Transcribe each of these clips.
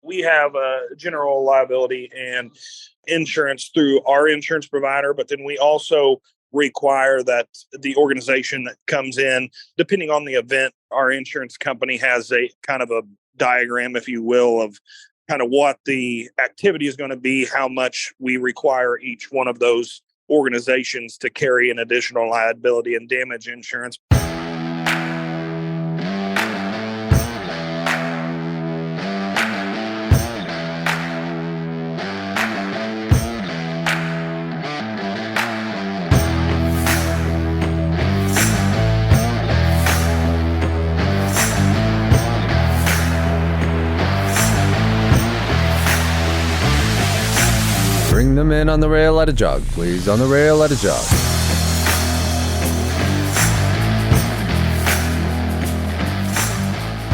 We have general liability and insurance through our insurance provider, but then we also require that the organization that comes in, depending on the event, our insurance company has a kind of a diagram, if you will, of kind of what the activity is going to be, how much we require each one of those organizations to carry an additional liability and damage insurance. Bring them in on the rail at a jog, please. On the rail at a jog.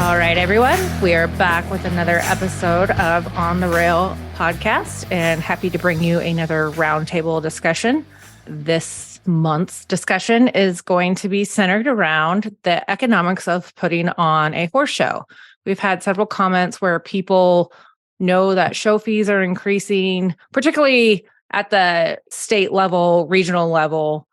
All right, everyone. We are back with another episode of On the Rail podcast and happy to bring you another roundtable discussion. This month's discussion is going to be centered around the economics of putting on a horse show. We've had several comments where people know that show fees are increasing, particularly at the state level, regional level.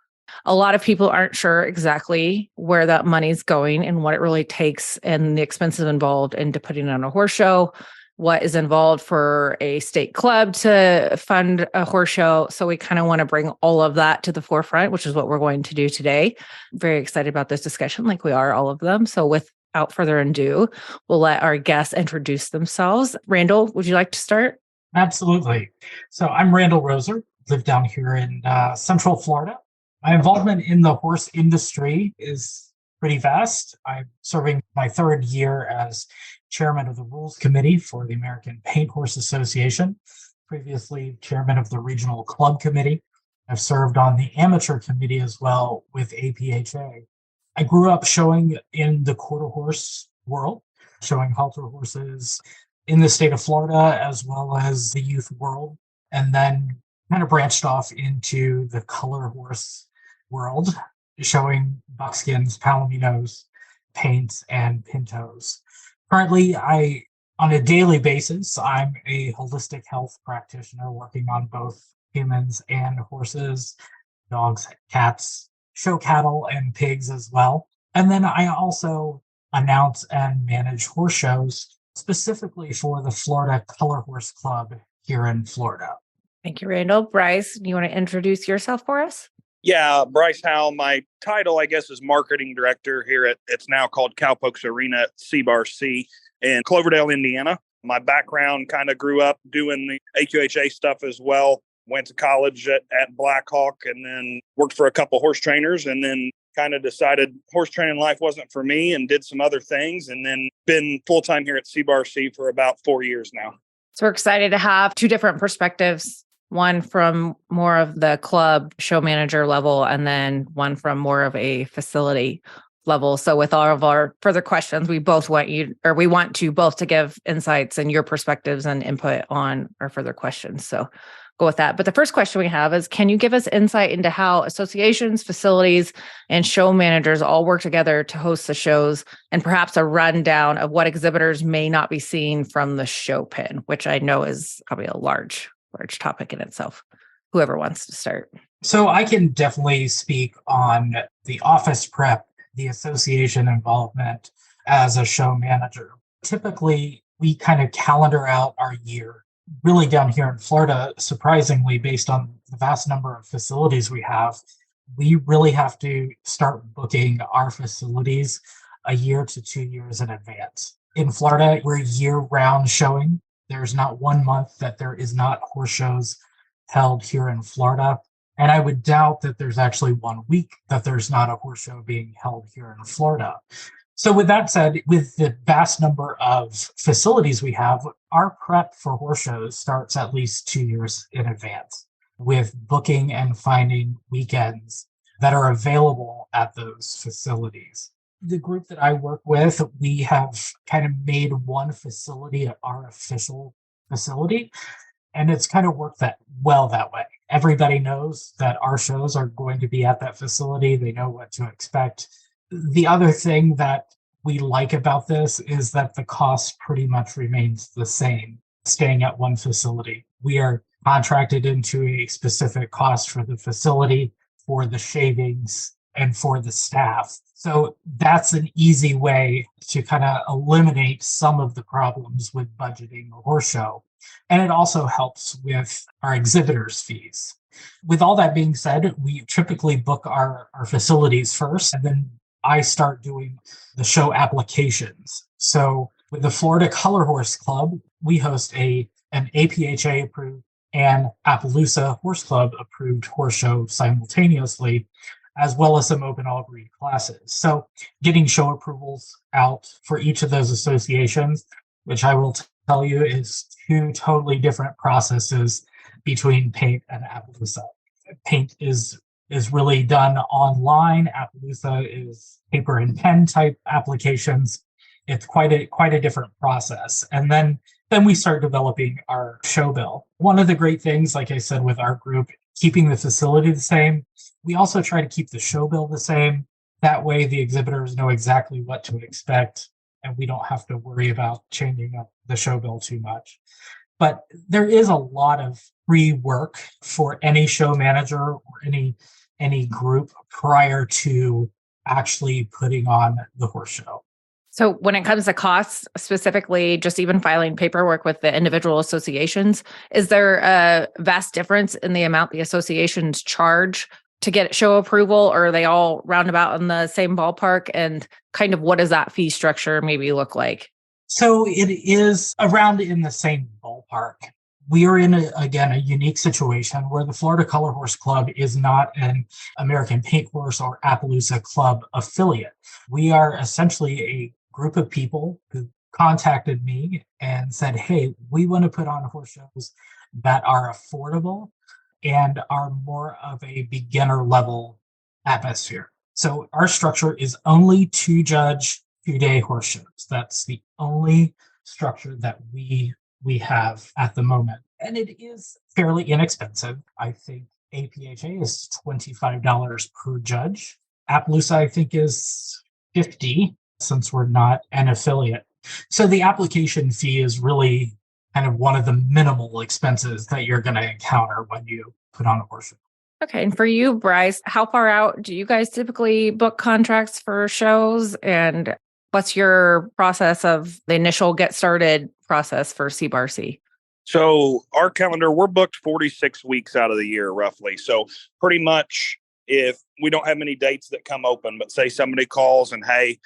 A lot of people aren't sure exactly where that money's going and what it really takes and the expenses involved into putting on a horse show, what is involved for a state club to fund a horse show. So we kind of want to bring all of that to the forefront, which is what we're going to do today. Very excited about this discussion, like we are all of them. So without further ado, we'll let our guests introduce themselves. Randall, would you like to start? Absolutely. So I'm Randall Roser, live down here in Central Florida. My involvement in the horse industry is pretty vast. I'm serving my third year as chairman of the Rules Committee for the American Paint Horse Association, previously chairman of the Regional Club Committee. I've served on the amateur committee as well with APHA. I grew up showing in the quarter horse world, showing halter horses in the state of Florida as well as the youth world, and then kind of branched off into the color horse world, showing buckskins, palominos, paints, and pintos. Currently, on a daily basis, I'm a holistic health practitioner working on both humans and horses, dogs, cats, show cattle, and pigs as well. And then I also announce and manage horse shows specifically for the Florida Color Horse Club here in Florida. Thank you, Randall. Brice, do you want to introduce yourself for us? Yeah, Brice Howell. My title, I guess, is marketing director here it's now called Cowpokes Arena at CBRC in Cloverdale, Indiana. My background kind of grew up doing the AQHA stuff as well. Went to college at Blackhawk and then worked for a couple horse trainers and then kind of decided horse training life wasn't for me and did some other things and then been full-time here at CBRC for about 4 years now. So we're excited to have two different perspectives. One from more of the club show manager level, and then one from more of a facility level. So with all of our further questions, we want to both to give insights and your perspectives and input on our further questions. So go with that. But the first question we have is, can you give us insight into how associations, facilities, and show managers all work together to host the shows, and perhaps a rundown of what exhibitors may not be seeing from the show pen, which I know is probably a large topic in itself. Whoever wants to start. So I can definitely speak on the office prep, the association involvement as a show manager. Typically, we kind of calendar out our year. Really down here in Florida, surprisingly, based on the vast number of facilities we have, we really have to start booking our facilities a year to 2 years in advance. In Florida, we're year-round showing. There's not 1 month that there is not horse shows held here in Florida. And I would doubt that there's actually 1 week that there's not a horse show being held here in Florida. So with that said, with the vast number of facilities we have, our prep for horse shows starts at least 2 years in advance with booking and finding weekends that are available at those facilities. The group that I work with, we have kind of made one facility our official facility, and it's kind of worked that way. Everybody knows that our shows are going to be at that facility. They know what to expect. The other thing that we like about this is that the cost pretty much remains the same. staying at one facility. We are contracted into a specific cost for the facility, for the shavings, and for the staff. So that's an easy way to kind of eliminate some of the problems with budgeting a horse show. And it also helps with our exhibitors' fees. With all that being said, we typically book our facilities first, and then I start doing the show applications. So with the Florida Color Horse Club, we host an APHA approved and Appaloosa Horse Club approved horse show simultaneously, as well as some open all breed classes. So getting show approvals out for each of those associations, which I will tell you is two totally different processes between paint and Appaloosa. Paint is really done online. Appaloosa is paper and pen type applications. It's quite a different process. And then we start developing our show bill. One of the great things, like I said, with our group, keeping the facility the same, we also try to keep the show bill the same. That way the exhibitors know exactly what to expect, and we don't have to worry about changing up the show bill too much. But there is a lot of free work for any show manager or any group prior to actually putting on the horse show. So when it comes to costs, specifically just even filing paperwork with the individual associations, is there a vast difference in the amount the associations charge to get show approval, or are they all roundabout in the same ballpark? And kind of what does that fee structure maybe look like? So it is around in the same ballpark. We are in, a unique situation where the Florida Color Horse Club is not an American Paint Horse or Appaloosa Club affiliate. We are essentially a group of people who contacted me and said, hey, we want to put on horse shows that are affordable and are more of a beginner level atmosphere. So our structure is only 2-judge, 2-day horse shows. That's the only structure that we have at the moment. And it is fairly inexpensive. I think APHA is $25 per judge. Appaloosa, I think, is $50, since we're not an affiliate. So the application fee is really kind of one of the minimal expenses that you're going to encounter when you put on a horse show. Okay. And for you, Brice, how far out do you guys typically book contracts for shows? And what's your process of the initial get started process for CBARC? So our calendar, we're booked 46 weeks out of the year, roughly. So pretty much if we don't have many dates that come open, but say somebody calls and, hey,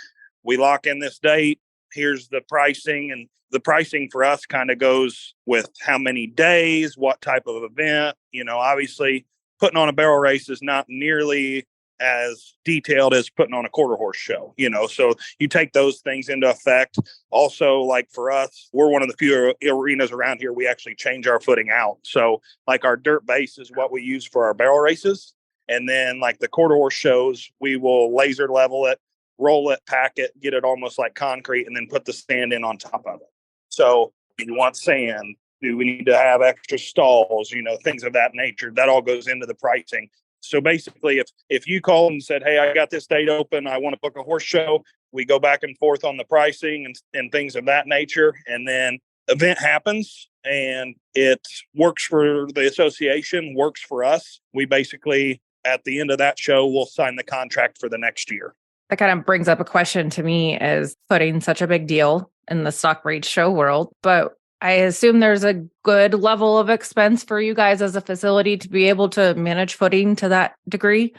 we lock in this date, here's the pricing. And the pricing for us kind of goes with how many days, what type of event. Obviously putting on a barrel race is not nearly as detailed as putting on a quarter horse show, so you take those things into effect. Also, like for us, we're one of the few arenas around here, we actually change our footing out. So like our dirt base is what we use for our barrel races. And then like the quarter horse shows, we will laser level it, roll it, pack it, get it almost like concrete, and then put the stand in on top of it. So you want sand, do we need to have extra stalls, things of that nature. That all goes into the pricing. So basically, if you called and said, hey, I got this date open, I want to book a horse show, we go back and forth on the pricing and things of that nature. And then event happens and it works for the association, works for us. We basically, at the end of that show, we'll sign the contract for the next year. That kind of brings up a question to me, is putting such a big deal in the stock breed show world, but I assume there's a good level of expense for you guys as a facility to be able to manage footing to that degree.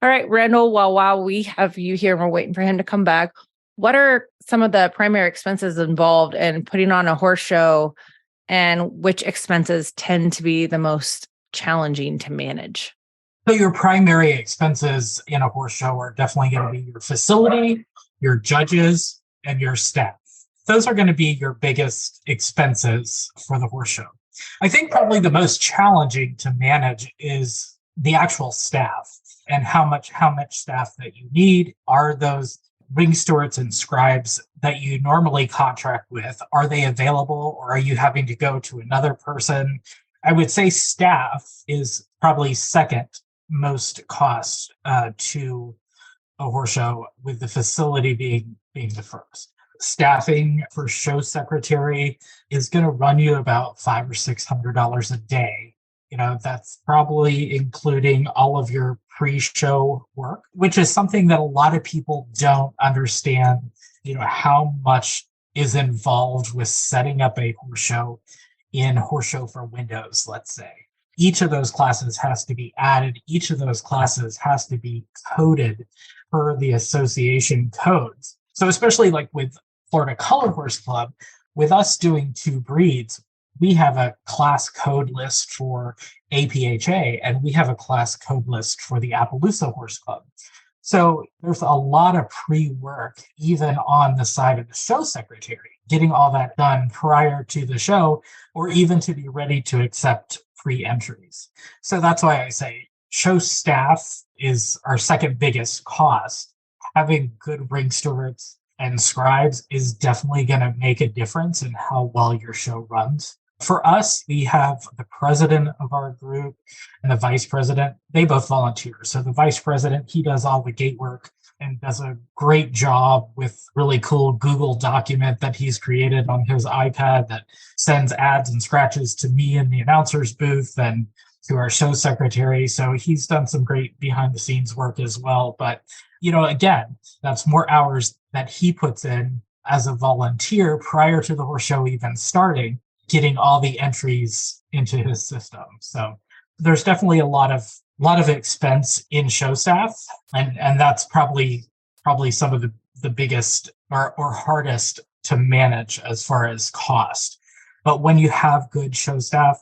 All right, Randall, while we have you here and we're waiting for him to come back, what are some of the primary expenses involved in putting on a horse show, and which expenses tend to be the most challenging to manage? So your primary expenses in a horse show are definitely going to be your facility, your judges, and your staff. Those are going to be your biggest expenses for the horse show. I think probably the most challenging to manage is the actual staff and how much staff that you need. Are those ring stewards and scribes that you normally contract with, are they available, or are you having to go to another person? I would say staff is probably second most cost to a horse show, with the facility being the first. staffing for show secretary is going to run you about $500 or $600 a day. That's probably including all of your pre-show work, which is something that a lot of people don't understand, how much is involved with setting up a horse show in Horse Show for Windows, let's say. Each of those classes has to be added. Each of those classes has to be coded per the association codes. So especially like with Florida Color Horse Club, with us doing 2 breeds, we have a class code list for APHA, and we have a class code list for the Appaloosa Horse Club. So there's a lot of pre-work, even on the side of the show secretary, getting all that done prior to the show, or even to be ready to accept pre-entries. So that's why I say show staff is our second biggest cost. Having good ring stewards and scribes is definitely going to make a difference in how well your show runs. For us, we have the president of our group and the vice president. They both volunteer. So the vice president, he does all the gate work and does a great job with really cool Google document that he's created on his iPad that sends ads and scratches to me in the announcer's booth and to our show secretary. So he's done some great behind the scenes work as well. But, again, that's more hours that he puts in as a volunteer prior to the horse show even starting, getting all the entries into his system. So there's definitely a lot of expense in show staff, and that's probably some of the biggest or hardest to manage as far as cost. But when you have good show staff,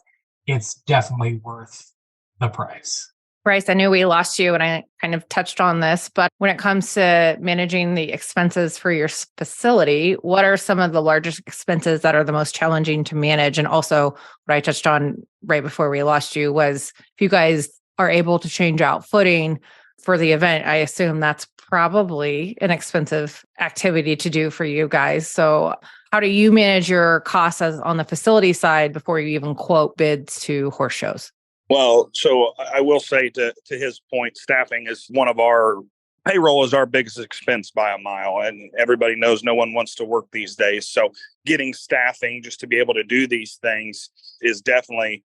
it's definitely worth the price. Brice, I knew we lost you and I kind of touched on this, but when it comes to managing the expenses for your facility, what are some of the largest expenses that are the most challenging to manage? And also what I touched on right before we lost you was if you guys are able to change out footing for the event, I assume that's probably an expensive activity to do for you guys. So how do you manage your costs on the facility side before you even quote bids to horse shows? Well, so I will say to his point, staffing is one of our payroll is our biggest expense by a mile. And everybody knows no one wants to work these days. So getting staffing just to be able to do these things is definitely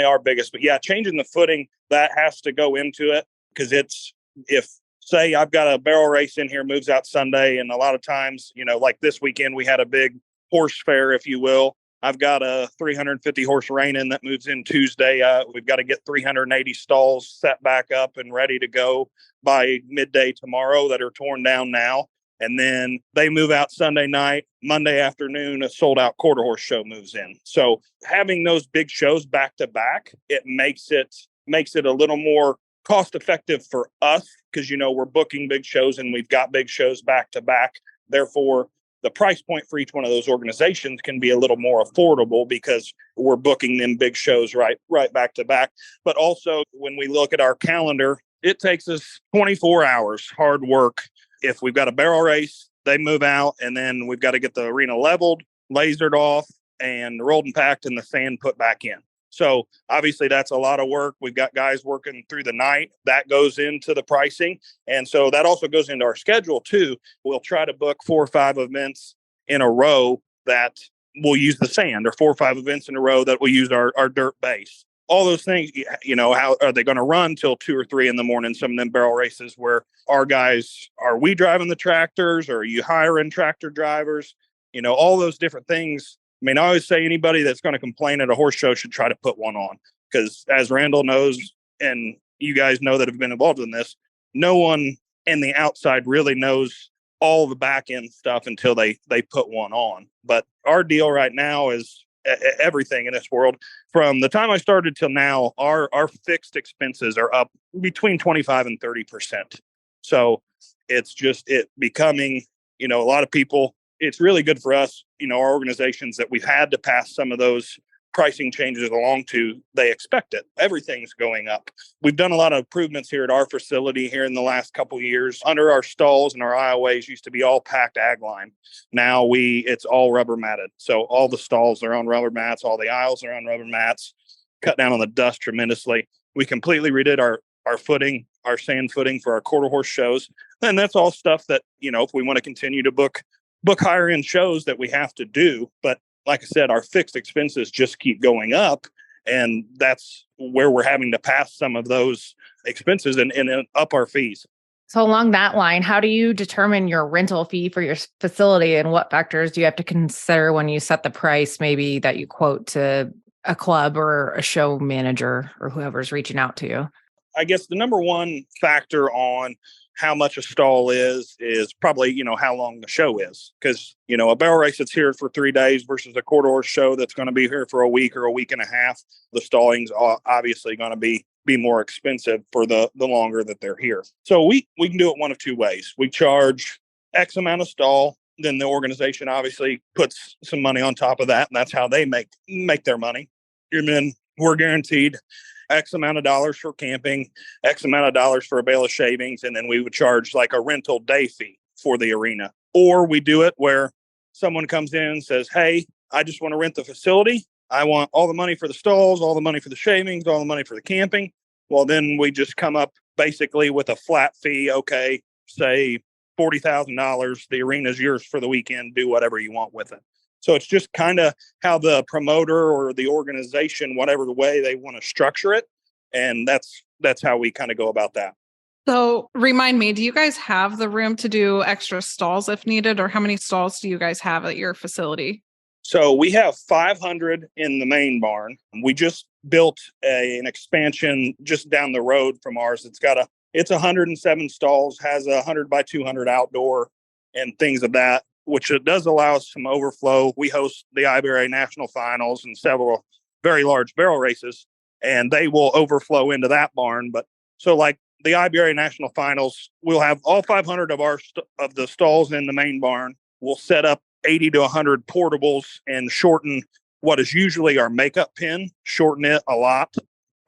our biggest. But yeah, changing the footing, that has to go into it because if say I've got a barrel race in here, moves out Sunday. And a lot of times, like this weekend, we had a big horse fair, if you will. I've got a 350 horse rein-in that moves in Tuesday. We've got to get 380 stalls set back up and ready to go by midday tomorrow that are torn down now. And then they move out Sunday night. Monday afternoon, a sold-out quarter horse show moves in. So having those big shows back to back, it makes it a little more cost-effective for us because, we're booking big shows and we've got big shows back to back. Therefore, the price point for each one of those organizations can be a little more affordable because we're booking them big shows right back to back. But also when we look at our calendar, it takes us 24 hours hard work. If we've got a barrel race, they move out and then we've got to get the arena leveled, lasered off and rolled and packed and the sand put back in. So obviously that's a lot of work. We've got guys working through the night. That goes into the pricing. And so that also goes into our schedule too. We'll try to book 4 or 5 events in a row that will use the sand or 4 or 5 events in a row that will use our dirt base. All those things, how are they going to run till 2 or 3 in the morning? Some of them barrel races where our guys, are we driving the tractors or are you hiring tractor drivers? All those different things. I mean, I always say anybody that's going to complain at a horse show should try to put one on because as Randall knows, and you guys know that have been involved in this, no one in the outside really knows all the back end stuff until they put one on. But our deal right now is everything in this world. From the time I started till now, our fixed expenses are up between 25 and 30%. So it's just it becoming, a lot of people, it's really good for us, our organizations that we've had to pass some of those pricing changes along to, they expect it. Everything's going up. We've done a lot of improvements here at our facility here in the last couple of years. Under our stalls and our aisleways used to be all packed ag line. Now it's all rubber matted. So all the stalls are on rubber mats. All the aisles are on rubber mats. Cut down on the dust tremendously. We completely redid our footing, our sand footing for our quarter horse shows. And that's all stuff that, if we want to continue to book book higher end shows that we have to do. But like I said, our fixed expenses just keep going up. And that's where we're having to pass some of those expenses and up our fees. So along that line, how do you determine your rental fee for your facility, and what factors do you have to consider when you set the price maybe that you quote to a club or a show manager or whoever's reaching out to you? I guess the number one factor on how much a stall is probably, how long the show is. Because, a barrel race that's here for 3 days versus a quarter horse show that's going to be here for a week or a week and a half, the stalling's obviously going to be more expensive for the longer that they're here. So we can do it one of two ways. We charge X amount of stall, then the organization obviously puts some money on top of that, and that's how they make their money. And then we're guaranteed X amount of dollars for camping, X amount of dollars for a bale of shavings, and then we would charge like a rental day fee for the arena. Or we do it where someone comes in and says, hey, I just want to rent the facility. I want all the money for the stalls, all the money for the shavings, all the money for the camping. Well, then we just come up basically with a flat fee. Okay, say $40,000. The arena's yours for the weekend. Do whatever you want with it. So it's just kind of how the promoter or the organization, whatever the way they want to structure it. And that's how we kind of go about that. So remind me, do you guys have the room to do extra stalls if needed, or how many stalls do you guys have at your facility? So we have 500 in the main barn. We just built an expansion just down the road from ours. It's 107 stalls, has a 100 by 200 outdoor and things of that, which it does allow us some overflow. We host the IBRA National Finals and several very large barrel races, and they will overflow into that barn. But so like the IBRA National Finals, we'll have all 500 of the stalls in the main barn. We'll set up 80 to 100 portables and shorten what is usually our makeup pen, shorten it a lot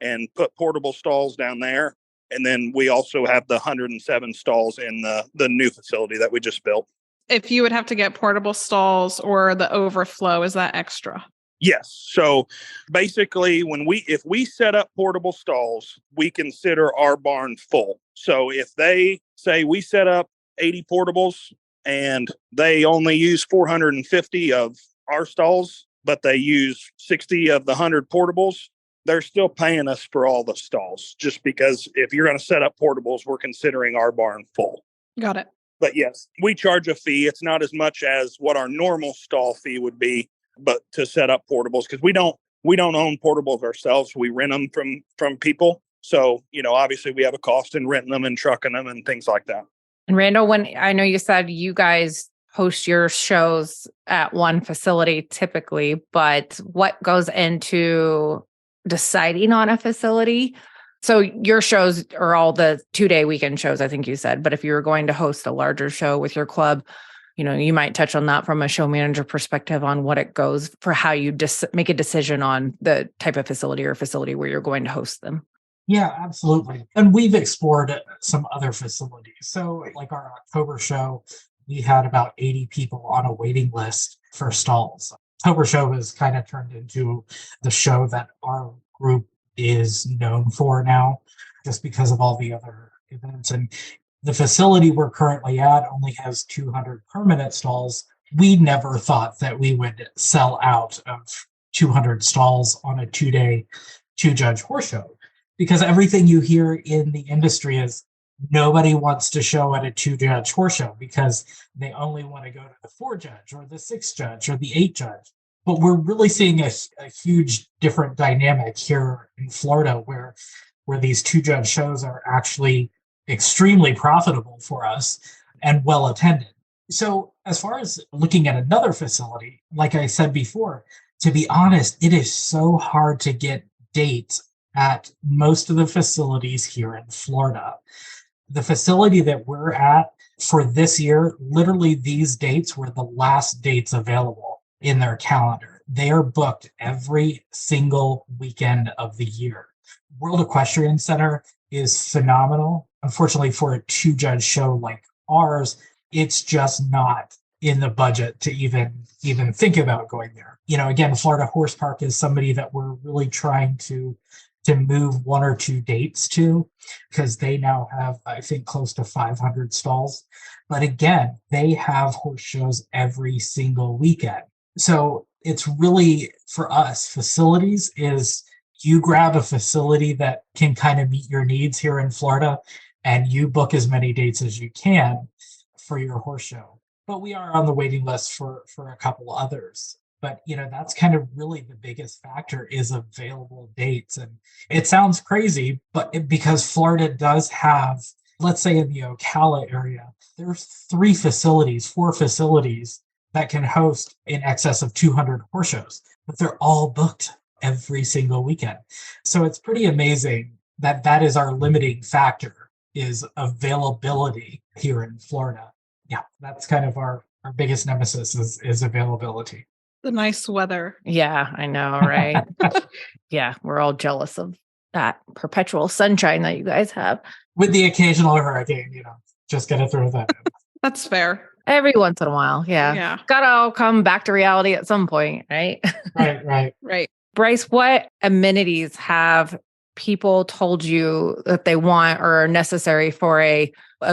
and put portable stalls down there. And then we also have the 107 stalls in the new facility that we just built. If you would have to get portable stalls or the overflow, is that extra? Yes. So basically, if we set up portable stalls, we consider our barn full. So if they say we set up 80 portables and they only use 450 of our stalls, but they use 60 of the 100 portables, they're still paying us for all the stalls. Just because if you're going to set up portables, we're considering our barn full. Got it. But yes, we charge a fee. It's not as much as what our normal stall fee would be, but to set up portables, because we don't own portables ourselves. We rent them from people. So, obviously we have a cost in renting them and trucking them and things like that. And Randall, when I know you said you guys host your shows at one facility typically, but what goes into deciding on a facility? So your shows are all the 2-day weekend shows, I think you said. But if you were going to host a larger show with your club, you might touch on that from a show manager perspective on what it goes for how you make a decision on the type of facility or facility where you're going to host them. Yeah, absolutely. And we've explored some other facilities. So like our October show, we had about 80 people on a waiting list for stalls. October show has kind of turned into the show that our group is known for now, just because of all the other events. And the facility we're currently at only has 200 permanent stalls. We never thought that we would sell out of 200 stalls on a 2-day, 2-judge horse show, because everything you hear in the industry is nobody wants to show at a 2-judge horse show because they only want to go to the 4-judge or the 6-judge or the 8-judge. But we're really seeing a huge different dynamic here in Florida where these 2-judge shows are actually extremely profitable for us and well attended. So as far as looking at another facility, like I said before, to be honest, it is so hard to get dates at most of the facilities here in Florida. The facility that we're at for this year, literally these dates were the last dates available in their calendar. They are booked every single weekend of the year. World Equestrian Center is phenomenal. Unfortunately, for a 2-judge show like ours, it's just not in the budget to even think about going there. Again, Florida Horse Park is somebody that we're really trying to to move one or two dates to, because they now have, I think, close to 500 stalls. But again, they have horse shows every single weekend. So it's really, for us, facilities is you grab a facility that can kind of meet your needs here in Florida, and you book as many dates as you can for your horse show. But we are on the waiting list for a couple others. But, that's kind of really the biggest factor is available dates. And it sounds crazy, but because Florida does have, let's say in the Ocala area, there's 4 facilities that can host in excess of 200 horse shows, but they're all booked every single weekend. So it's pretty amazing that is our limiting factor, is availability here in Florida. Yeah, that's kind of our biggest nemesis is availability. The nice weather. Yeah, I know, right? Yeah, we're all jealous of that perpetual sunshine that you guys have. With the occasional hurricane, just got to throw that in. That's fair. Every once in a while, yeah. Yeah. Gotta all come back to reality at some point, right? Right. Brice, what amenities have people told you that they want or are necessary for a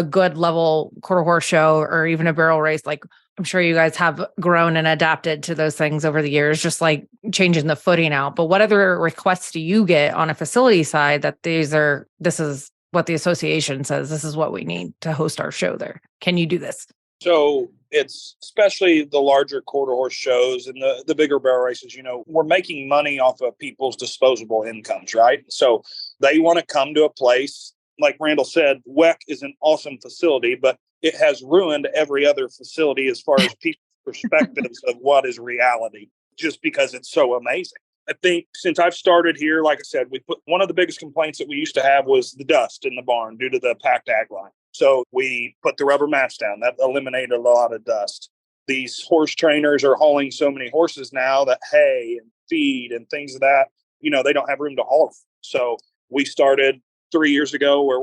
good level quarter horse show or even a barrel race? Like, I'm sure you guys have grown and adapted to those things over the years, just like changing the footing out. But what other requests do you get on a facility side that this is what the association says, this is what we need to host our show there? Can you do this? So it's especially the larger quarter horse shows and the bigger barrel races, we're making money off of people's disposable incomes, right? So they want to come to a place, like Randall said, WEC is an awesome facility, but it has ruined every other facility as far as people's perspectives of what is reality, just because it's so amazing. I think since I've started here, like I said, one of the biggest complaints that we used to have was the dust in the barn due to the packed ag line. So we put the rubber mats down. That eliminated a lot of dust. These horse trainers are hauling so many horses now that hay and feed and things of that, they don't have room to haul. So we started 3 years ago where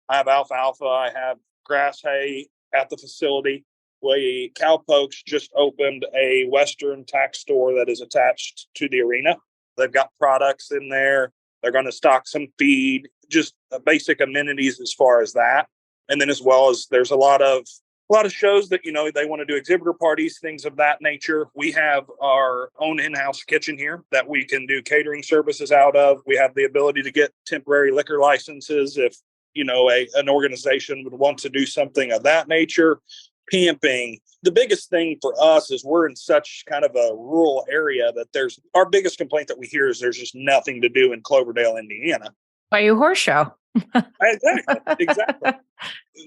I have alfalfa, I have grass hay at the facility. Cowpokes just opened a Western tack store that is attached to the arena. They've got products in there. They're going to stock some feed, just basic amenities as far as that. And then as well as there's a lot of shows that, they want to do exhibitor parties, things of that nature. We have our own in-house kitchen here that we can do catering services out of. We have the ability to get temporary liquor licenses if, an organization would want to do something of that nature. Camping. The biggest thing for us is we're in such kind of a rural area that our biggest complaint that we hear is there's just nothing to do in Cloverdale, Indiana. By your horse show. Exactly.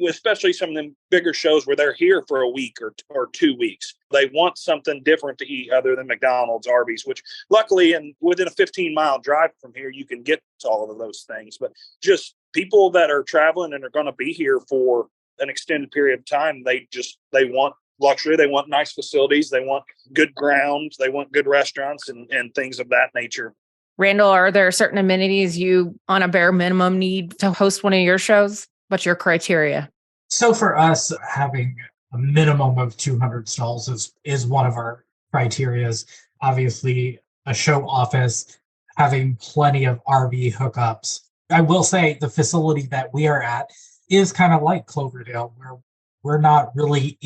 Especially some of them bigger shows where they're here for a week or 2 weeks. They want something different to eat other than McDonald's, Arby's, which luckily within a 15-mile drive from here, you can get to all of those things. But just people that are traveling and are going to be here for an extended period of time, they want luxury. They want nice facilities. They want good grounds. They want good restaurants and things of that nature. Randall, are there certain amenities you on a bare minimum need to host one of your shows? What's your criteria? So for us, having a minimum of 200 stalls is one of our criterias. Obviously, a show office, having plenty of RV hookups. I will say the facility that we are at is kind of like Cloverdale, where we're not really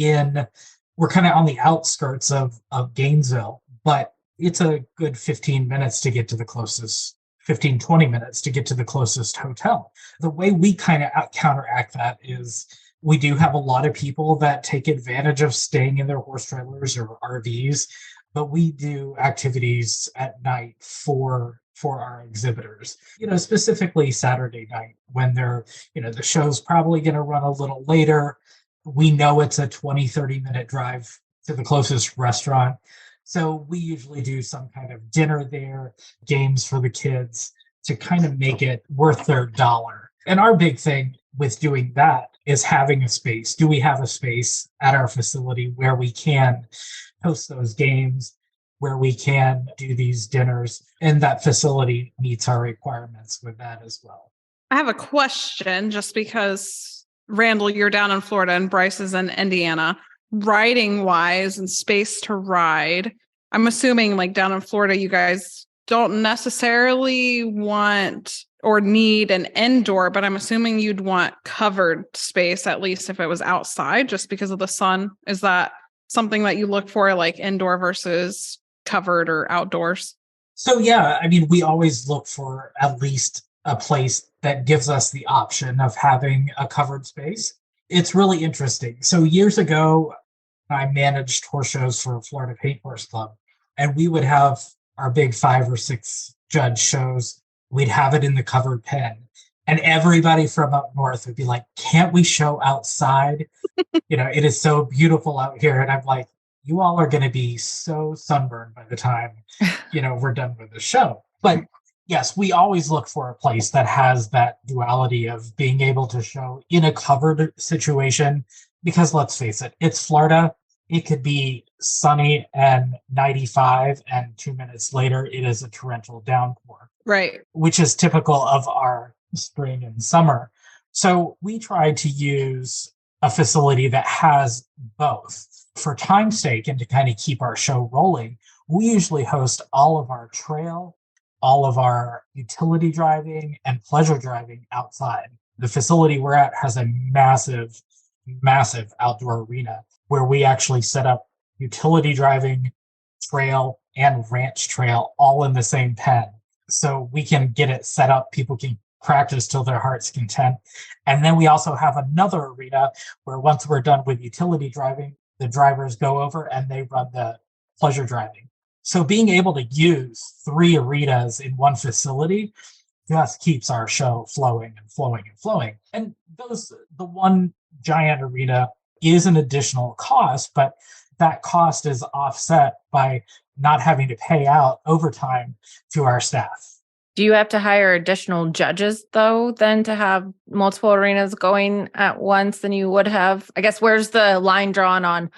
we're kind of on the outskirts of Gainesville, but it's a good 15 minutes to get to the closest, 20 minutes to get to the closest hotel. The way we kind of counteract that is we do have a lot of people that take advantage of staying in their horse trailers or RVs, but we do activities at night for our exhibitors, specifically Saturday night when they're, the show's probably going to run a little later. We know it's a 20-30 minute drive to the closest restaurant. So we usually do some kind of dinner there, games for the kids to kind of make it worth their dollar. And our big thing with doing that is having a space. Do we have a space at our facility where we can host those games, where we can do these dinners, and that facility meets our requirements with that as well? I have a question just because, Randall, you're down in Florida and Brice is in Indiana. Riding wise and space to ride, I'm assuming like down in Florida, you guys don't necessarily want or need an indoor, but I'm assuming you'd want covered space, at least if it was outside, just because of the sun. Is that something that you look for, like indoor versus covered or outdoors? So, yeah, I mean, we always look for at least a place that gives us the option of having a covered space. It's really interesting. So, years ago, I managed horse shows for Florida Paint Horse Club, and we would have our big 5 or 6 judge shows. We'd have it in the covered pen, and everybody from up north would be like, "Can't we show outside? It is so beautiful out here." And I'm like, "You all are going to be so sunburned by the time, we're done with the show." But yes, we always look for a place that has that duality of being able to show in a covered situation, because let's face it, it's Florida. It could be sunny and 95, and 2 minutes later, it is a torrential downpour. Right. Which is typical of our spring and summer. So we try to use a facility that has both. For time's sake and to kind of keep our show rolling, we usually host all of our trail, all of our utility driving, and pleasure driving outside. The facility we're at has a massive, massive outdoor arena where we actually set up utility driving, trail, and ranch trail all in the same pen. So we can get it set up. People can practice till their heart's content. And then we also have another arena where once we're done with utility driving, the drivers go over and they run the pleasure driving. So being able to use 3 arenas in one facility just keeps our show flowing and flowing and flowing. And the one giant arena is an additional cost, but that cost is offset by not having to pay out overtime to our staff. Do you have to hire additional judges, though, then to have multiple arenas going at once than you would have? I guess where's the line drawn on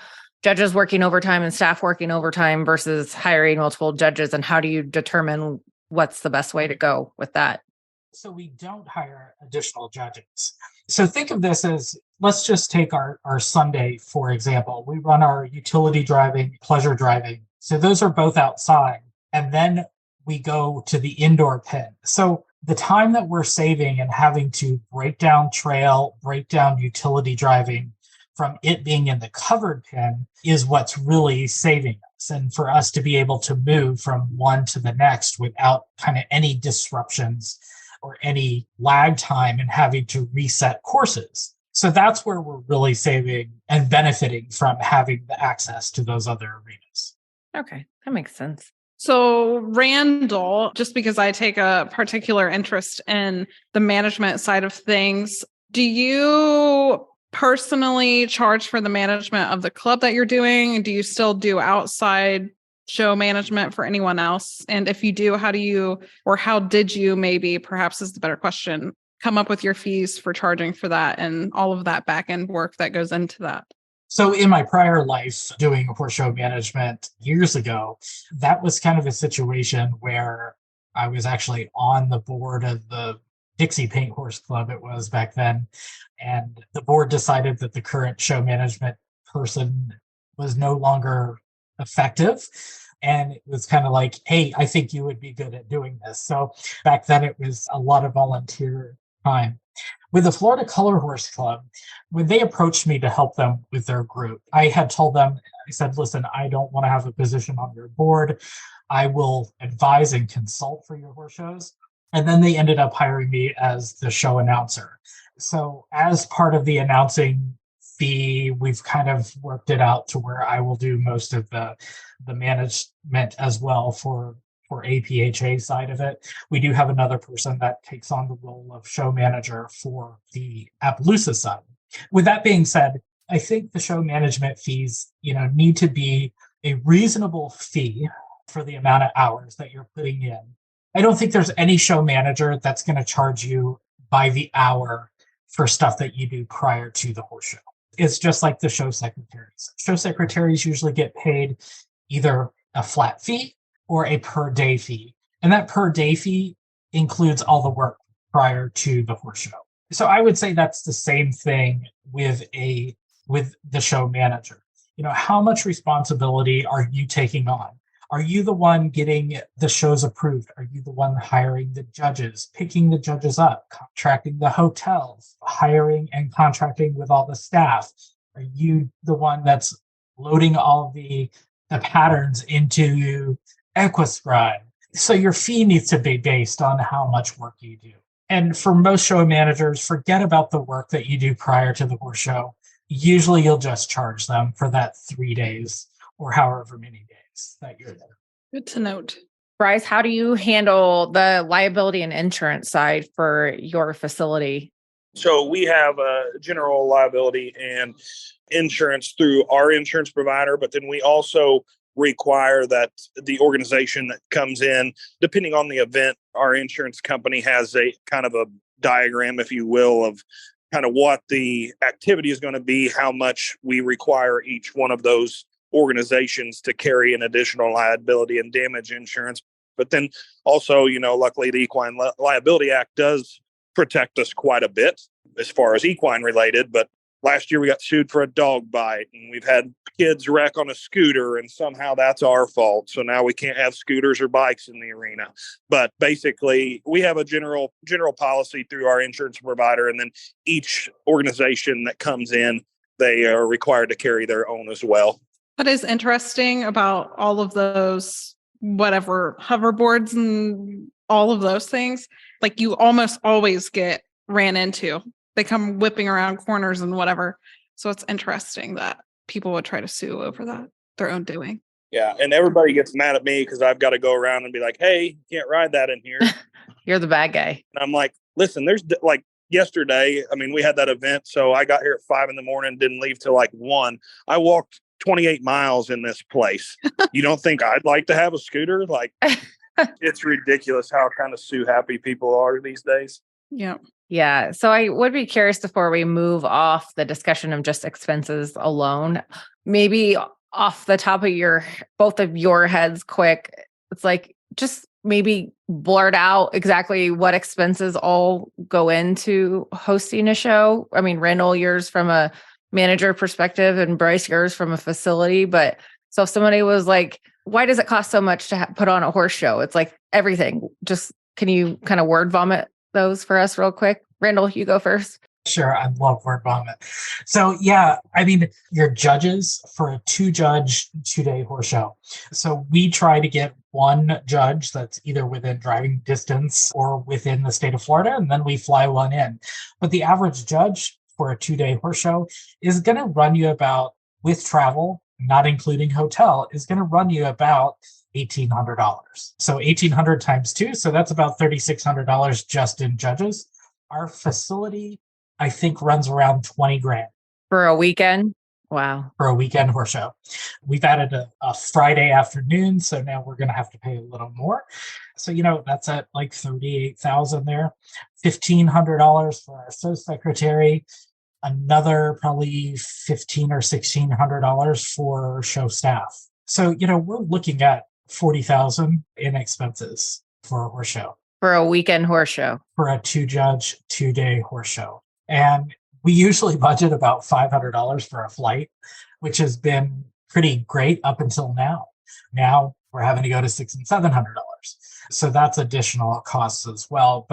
judges working overtime and staff working overtime versus hiring multiple judges? And how do you determine what's the best way to go with that? So we don't hire additional judges. So think of this as, let's just take our Sunday, for example. We run our utility driving, pleasure driving. So those are both outside. And then we go to the indoor pen. So the time that we're saving and having to break down trail, break down utility driving from it being in the covered pen is what's really saving us. And for us to be able to move from one to the next without kind of any disruptions or any lag time and having to reset courses. So that's where we're really saving and benefiting from having the access to those other arenas. Okay, that makes sense. So Randall, just because I take a particular interest in the management side of things, do you personally charge for the management of the club that you're doing? Do you still do outside show management for anyone else? And if you do, how did you, maybe perhaps is the better question, come up with your fees for charging for that and all of that back end work that goes into that? So in my prior life, doing horse show management years ago, that was kind of a situation where I was actually on the board of the Dixie Paint Horse Club, it was back then. And the board decided that the current show management person was no longer effective. And it was kind of like, hey, I think you would be good at doing this. So back then it was a lot of volunteer time. With the Florida Color Horse Club, when they approached me to help them with their group, I had told them, I said, listen, I don't want to have a position on your board. I will advise and consult for your horse shows. And then they ended up hiring me as the show announcer. So as part of the announcing fee, we've kind of worked it out to where I will do most of the management as well for APHA side of it. We do have another person that takes on the role of show manager for the Appaloosa side. With that being said, I think the show management fees, need to be a reasonable fee for the amount of hours that you're putting in. I don't think there's any show manager that's going to charge you by the hour for stuff that you do prior to the horse show. It's just like the show secretaries. Show secretaries usually get paid either a flat fee or a per day fee. And that per day fee includes all the work prior to the horse show. So I would say that's the same thing with the show manager. How much responsibility are you taking on? Are you the one getting the shows approved? Are you the one hiring the judges, picking the judges up, contracting the hotels, hiring and contracting with all the staff? Are you the one that's loading all the patterns into Equiscribe? So your fee needs to be based on how much work you do. And for most show managers, forget about the work that you do prior to the horse show. Usually you'll just charge them for that 3 days or however many days that you're there. Good to note. Brice, how do you handle the liability and insurance side for your facility? So we have general liability and insurance through our insurance provider, but then we also require that the organization that comes in, depending on the event, our insurance company has a kind of a diagram, if you will, of kind of what the activity is going to be, how much we require each one of those organizations to carry an additional liability and damage insurance. But then also, luckily the Equine Liability Act does protect us quite a bit as far as equine related. But last year we got sued for a dog bite, and we've had kids wreck on a scooter, and somehow that's our fault. So now we can't have scooters or bikes in the arena. But basically, we have a general policy through our insurance provider, and then each organization that comes in, they are required to carry their own as well. What is interesting about all of those, whatever, hoverboards and all of those things, like you almost always get ran into. They come whipping around corners and whatever. So it's interesting that people would try to sue over that, their own doing. Yeah. And everybody gets mad at me because I've got to go around and be like, hey, you can't ride that in here. You're the bad guy. And I'm like, listen, there's like yesterday, we had that event. So I got here at 5 a.m, didn't leave till like 1. I walked 28 miles in this place. You don't think I'd like to have a scooter? Like, it's ridiculous how kind of sue happy people are these days. Yeah. Yeah. So I would be curious before we move off the discussion of just expenses alone, maybe off the top of both of your heads quick, it's like just maybe blurt out exactly what expenses all go into hosting a show. Randall, yours from a manager perspective and Brice, yours from a facility. But so if somebody was like, why does it cost so much to put on a horse show? It's like everything. Just can you kind of word vomit those for us real quick? Randall, you go first. Sure, I love word vomit. So yeah, your judges for a 2-judge 2-day horse show. So we try to get one judge that's either within driving distance or within the state of Florida, and then we fly one in. But the average judge for a 2-day horse show is going to run you about, with travel, not including hotel, is going to run you about $1,800. So $1,800 times 2. So that's about $3,600 just in judges. Our facility, I think, runs around 20 grand. For a weekend? Wow. For a weekend horse show. We've added a Friday afternoon, so now we're going to have to pay a little more. So, that's at like $38,000 there. $1,500 for our show secretary. Another probably $1,500 or $1,600 for show staff. So, we're looking at $40,000 in expenses for a horse show. For a weekend horse show. For a 2-judge 2-day horse show. And we usually budget about $500 for a flight, which has been pretty great up until now. Now we're having to go to $600 and $700. So that's additional costs as well.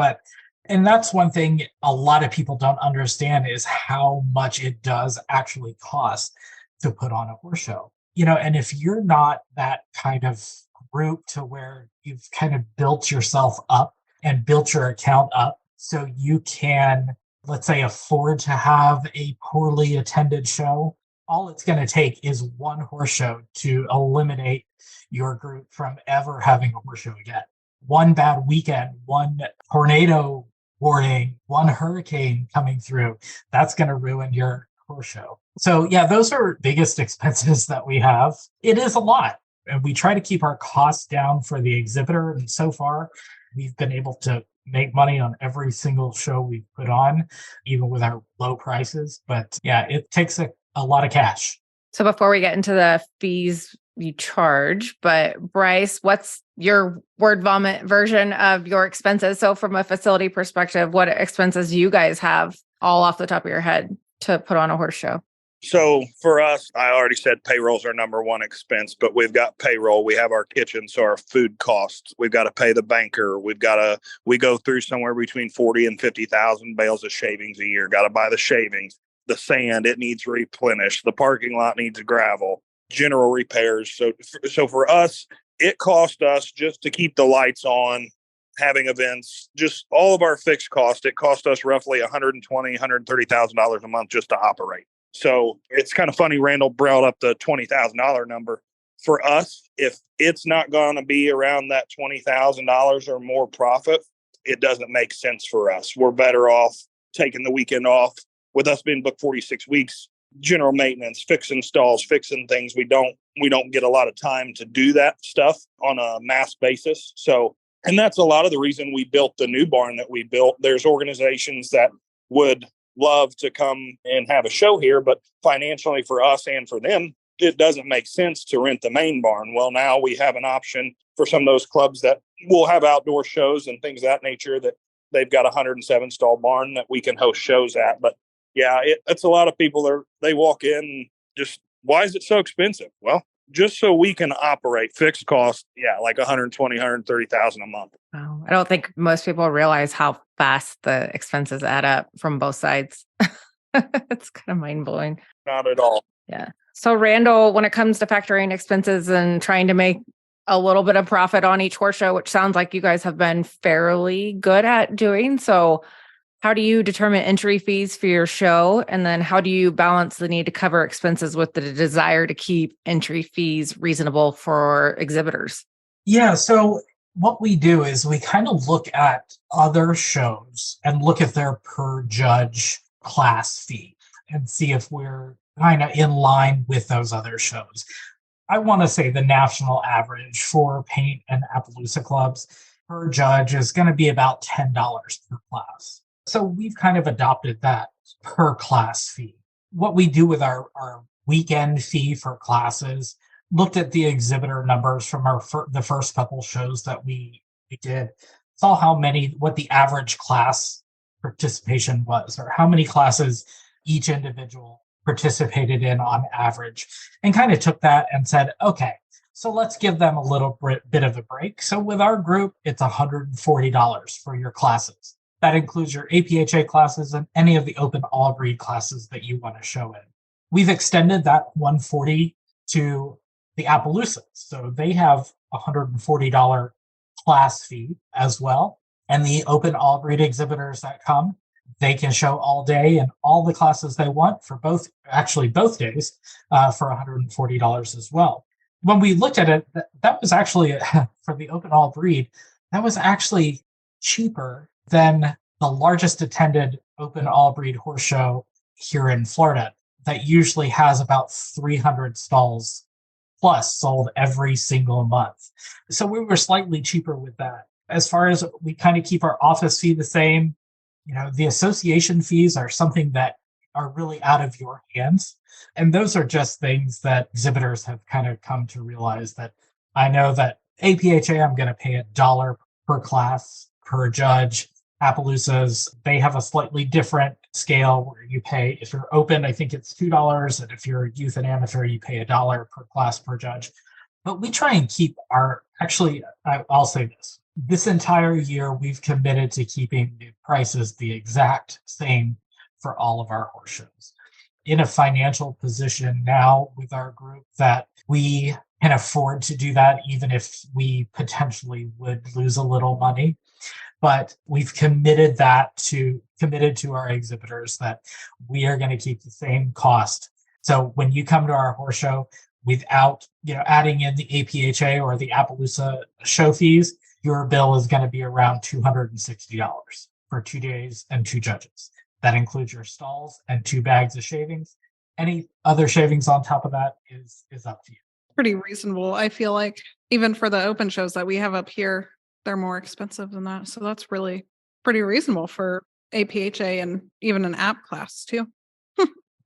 And that's one thing a lot of people don't understand is how much it does actually cost to put on a horse show. And if you're not that kind of group to where you've kind of built yourself up and built your account up so you can, let's say, afford to have a poorly attended show, all it's going to take is one horse show to eliminate your group from ever having a horse show again. One bad weekend, one tornado warning, one hurricane coming through, that's going to ruin your horse show. So yeah, those are biggest expenses that we have. It is a lot. And we try to keep our costs down for the exhibitor. And so far, we've been able to make money on every single show we've put on, even with our low prices. But yeah, it takes a lot of cash. So before we get into the fees you charge, but Brice, what's your word vomit version of your expenses? So from a facility perspective, what expenses do you guys have all off the top of your head to put on a horse show? So for us, I already said payroll's our number one expense, but we've got payroll. We have our kitchen, so our food costs. We've got to pay the banker. We go through somewhere between 40 and 50,000 bales of shavings a year. Got to buy the shavings, the sand, it needs replenished. The parking lot needs gravel, general repairs. So for us, it cost us just to keep the lights on, having events, just all of our fixed costs. It cost us roughly $120,000, $130,000 a month just to operate. So it's kind of funny, Randall brought up the $20,000 number. For us, if it's not going to be around that $20,000 or more profit, it doesn't make sense for us. We're better off taking the weekend off. With us being booked 46 weeks, general maintenance, fixing stalls, fixing things. We don't get a lot of time to do that stuff on a mass basis. So, and that's a lot of the reason we built the new barn that we built. There's organizations that would love to come and have a show here, but financially for us and for them, it doesn't make sense to rent the main barn. Well, now we have an option for some of those clubs that will have outdoor shows and things of that nature, that they've got a 107 stall barn that we can host shows at. But yeah, it's a lot of people they walk in and just, why is it so expensive? Well, just so we can operate. Fixed cost, yeah, like 120, 130,000 a month. Wow. I don't think most people realize how fast the expenses add up from both sides. It's kind of mind blowing. Not at all. Yeah. So Randall, when it comes to factoring expenses and trying to make a little bit of profit on each horse show, which sounds like you guys have been fairly good at doing. So how do you determine entry fees for your show? And then how do you balance the need to cover expenses with the desire to keep entry fees reasonable for exhibitors? Yeah, so what we do is we kind of look at other shows and look at their per judge class fee and see if we're kind of in line with those other shows. I want to say the national average for paint and Appaloosa clubs per judge is going to be about $10 per class. So we've kind of adopted that per class fee. What we do with our weekend fee for classes, looked at the exhibitor numbers from the first couple shows that we did, saw what the average class participation was, or how many classes each individual participated in on average, and kind of took that and said, okay, so let's give them a little bit of a break. So with our group, it's $140 for your classes. That includes your APHA classes and any of the open all breed classes that you want to show in. We've extended that $140 to the Appaloosas. So they have a $140 class fee as well. And the open all breed exhibitors that come, they can show all day and all the classes they want for both days for $140 as well. When we looked at it, that was actually, for the open all breed, that was actually cheaper than the largest attended open all breed horse show here in Florida that usually has about 300 stalls plus sold every single month. So we were slightly cheaper with that. As far as we kind of keep our office fee the same, the association fees are something that are really out of your hands. And those are just things that exhibitors have kind of come to realize that I know that APHA, I'm going to pay $1 per class per judge. Appaloosas, they have a slightly different scale where you pay, if you're open, I think it's $2. And if you're youth and amateur, you pay $1 per class per judge. But we try and keep I'll say this entire year, we've committed to keeping the prices the exact same for all of our horse shows. In a financial position now with our group that we can afford to do that, even if we potentially would lose a little money. But we've committed to our exhibitors that we are going to keep the same cost. So when you come to our horse show, without adding in the APHA or the Appaloosa show fees, your bill is going to be around $260 for 2 days and 2 judges. That includes your stalls and 2 bags of shavings. Any other shavings on top of that is up to you. Pretty reasonable. I feel like even for the open shows that we have up here, they're more expensive than that. So that's really pretty reasonable for APHA and even an app class too.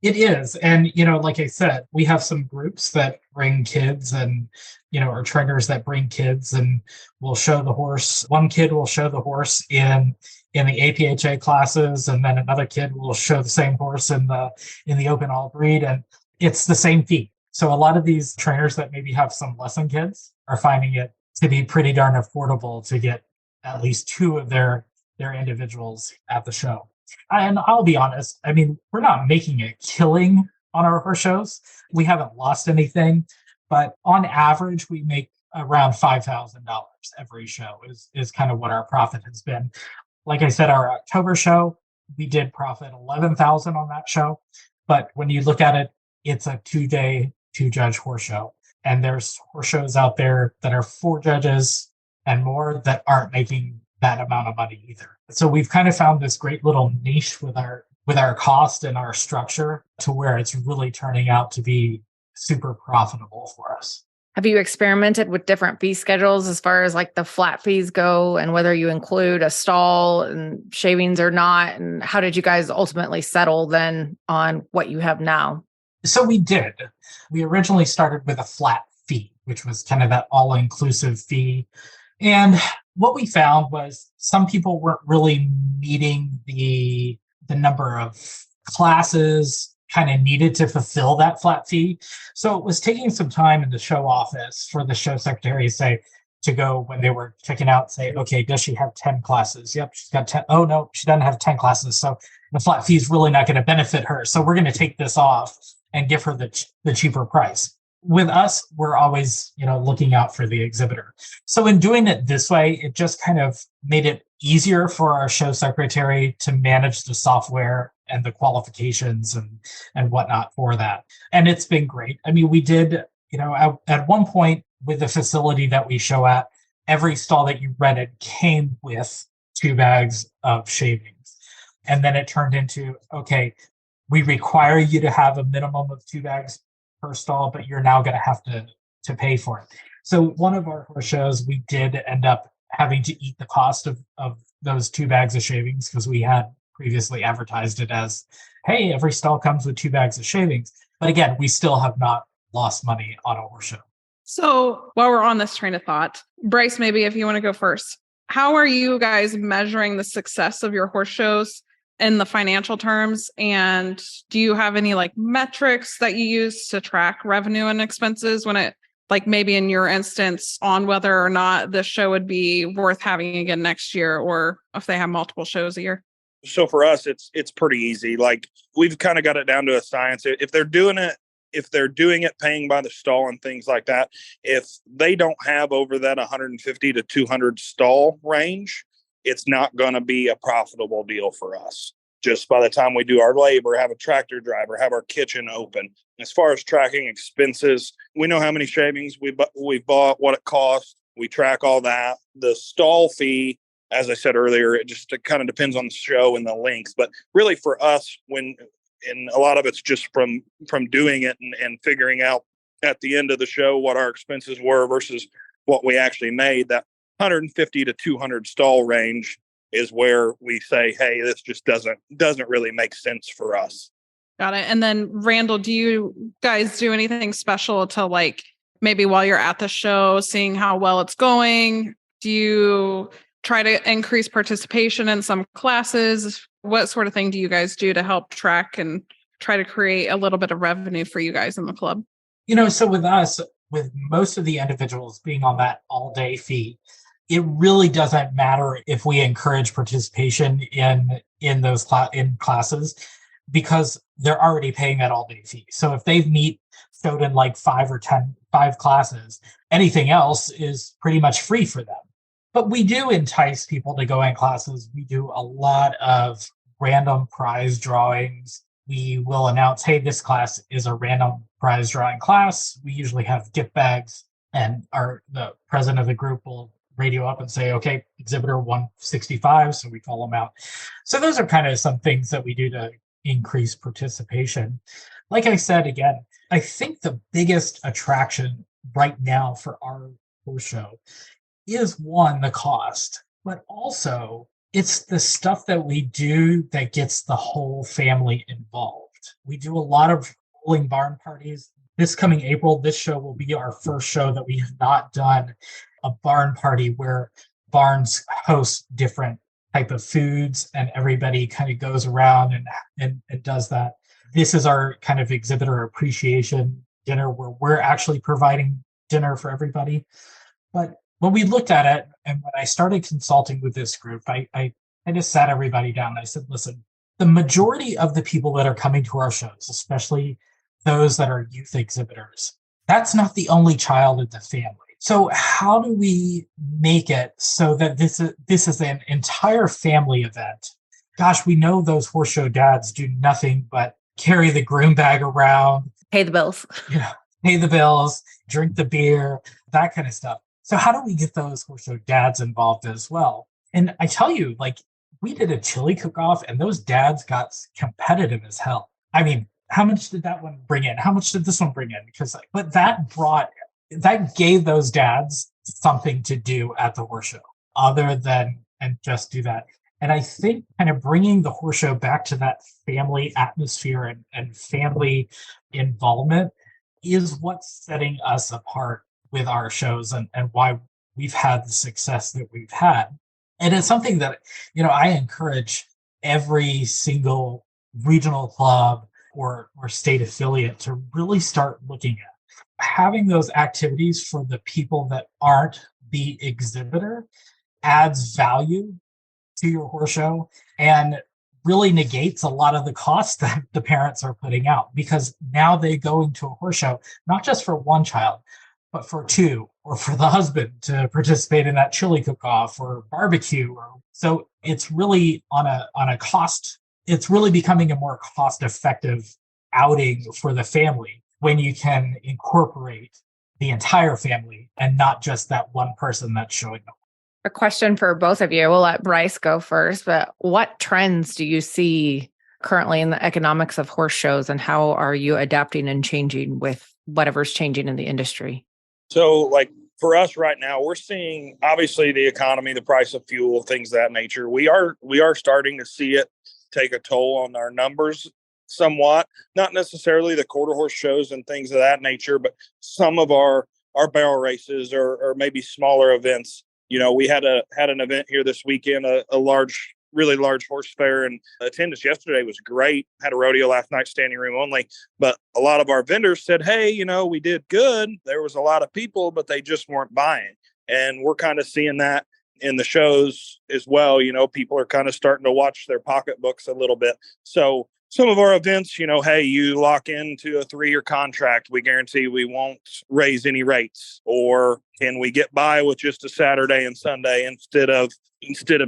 It is. And, like I said, we have some groups that bring kids and, or trainers that bring kids and will show the horse. One kid will show the horse in the APHA classes, and then another kid will show the same horse in the open all breed. And it's the same fee. So a lot of these trainers that maybe have some lesson kids are finding it to be pretty darn affordable to get at least two of their individuals at the show. And I'll be honest, I mean, we're not making a killing on our horse shows. We haven't lost anything, but on average, we make around $5,000 every show is kind of what our profit has been. Like I said, our October show, we did profit $11,000 on that show. But when you look at it, it's a 2-day, 2-judge horse show. And there's horse shows out there that are 4 judges and more that aren't making that amount of money either. So we've kind of found this great little niche with our cost and our structure to where it's really turning out to be super profitable for us. Have you experimented with different fee schedules as far as like the flat fees go and whether you include a stall and shavings or not? And how did you guys ultimately settle then on what you have now? So we did. We originally started with a flat fee, which was kind of that all-inclusive fee. And what we found was some people weren't really meeting the number of classes kind of needed to fulfill that flat fee. So it was taking some time in the show office for the show secretary to go when they were checking out, say, okay, does she have 10 classes? Yep, she's got 10. Oh, no, she doesn't have 10 classes. So the flat fee is really not going to benefit her. So we're going to take this off and give her the cheaper price. With us, we're always, looking out for the exhibitor. So in doing it this way, it just kind of made it easier for our show secretary to manage the software and the qualifications and whatnot for that. And it's been great. I mean, we did, at one point with the facility that we show at, every stall that you rented came with 2 bags of shavings. And then it turned into, okay, we require you to have a minimum of 2 bags per stall, but you're now going to have to pay for it. So one of our horse shows, we did end up having to eat the cost of those 2 bags of shavings because we had previously advertised it as, hey, every stall comes with 2 bags of shavings. But again, we still have not lost money on a horse show. So while we're on this train of thought, Brice, maybe if you want to go first, how are you guys measuring the success of your horse shows in the financial terms? And do you have any like metrics that you use to track revenue and expenses when it, like maybe in your instance, on whether or not the show would be worth having again next year, or if they have multiple shows a year? So for us, it's pretty easy. Like we've kind of got it down to a science. If they're doing it paying by the stall and things like that, if they don't have over that 150 to 200 stall range, it's not going to be a profitable deal for us. Just by the time we do our labor, have a tractor driver, have our kitchen open. As far as tracking expenses, we know how many shavings we bought, what it cost. We track all that. The stall fee, as I said earlier, it kind of depends on the show and the length. But really for us, and a lot of it's just from doing it and figuring out at the end of the show what our expenses were versus what we actually made, that 150 to 200 stall range is where we say, hey, this just doesn't really make sense for us. Got it. And then Randall, do you guys do anything special to like maybe while you're at the show, seeing how well it's going? Do you try to increase participation in some classes? What sort of thing do you guys do to help track and try to create a little bit of revenue for you guys in the club? So with us, with most of the individuals being on that all-day fee, it really doesn't matter if we encourage participation in those classes because they're already paying that all-day fee. So if they've showed in like 5 classes, anything else is pretty much free for them. But we do entice people to go in classes. We do a lot of random prize drawings. We will announce, hey, this class is a random prize drawing class. We usually have gift bags, and the president of the group will radio up and say, okay, exhibitor 165. So we call them out. So those are kind of some things that we do to increase participation. Like I said, again, I think the biggest attraction right now for our horse show is one, the cost, but also it's the stuff that we do that gets the whole family involved. shift. We do a lot of rolling barn parties. This coming April, this show will be our first show that we have not done a barn party where barns host different type of foods and everybody kind of goes around and does that. This is our kind of exhibitor appreciation dinner where we're actually providing dinner for everybody. But when we looked at it and when I started consulting with this group, I just sat everybody down and I said, listen, the majority of the people that are coming to our shows, especially those that are youth exhibitors, that's not the only child in the family. So how do we make it so that this is an entire family event? Gosh, we know those horse show dads do nothing but carry the groom bag around, Pay the bills. Pay the bills, drink the beer, that kind of stuff. So how do we get those horse show dads involved as well? And I tell you, like, we did a chili cook-off and those dads got competitive as hell. I mean, how much did that one bring in? How much did this one bring in? But that gave those dads something to do at the horse show other than and just do that. And I think kind of bringing the horse show back to that family atmosphere and family involvement is what's setting us apart with our shows and why we've had the success that we've had. And it's something that, I encourage every single regional club or state affiliate to really start looking at. Having those activities for the people that aren't the exhibitor adds value to your horse show and really negates a lot of the costs that the parents are putting out, because now they go into a horse show, not just for one child, but for two, or for the husband to participate in that chili cook-off or barbecue. So it's really on a cost. It's really becoming a more cost-effective outing for the family when you can incorporate the entire family and not just that one person that's showing up. A question for both of you. We'll let Brice go first, but what trends do you see currently in the economics of horse shows, and how are you adapting and changing with whatever's changing in the industry? So, like, for us right now, we're seeing obviously the economy, the price of fuel, things of that nature. We are starting to see it take a toll on our numbers somewhat. Not necessarily the quarter horse shows and things of that nature, but some of our barrel races or maybe smaller events. We had an event here this weekend, a really large horse fair, and attendance yesterday was great. Had a rodeo last night, standing room only. But a lot of our vendors said, hey, we did good. There was a lot of people, but they just weren't buying. And we're kind of seeing that in the shows as well. People are kind of starting to watch their pocketbooks a little bit. So some of our events, hey, you lock into a 3-year contract. We guarantee we won't raise any rates. Or can we get by with just a Saturday and Sunday instead of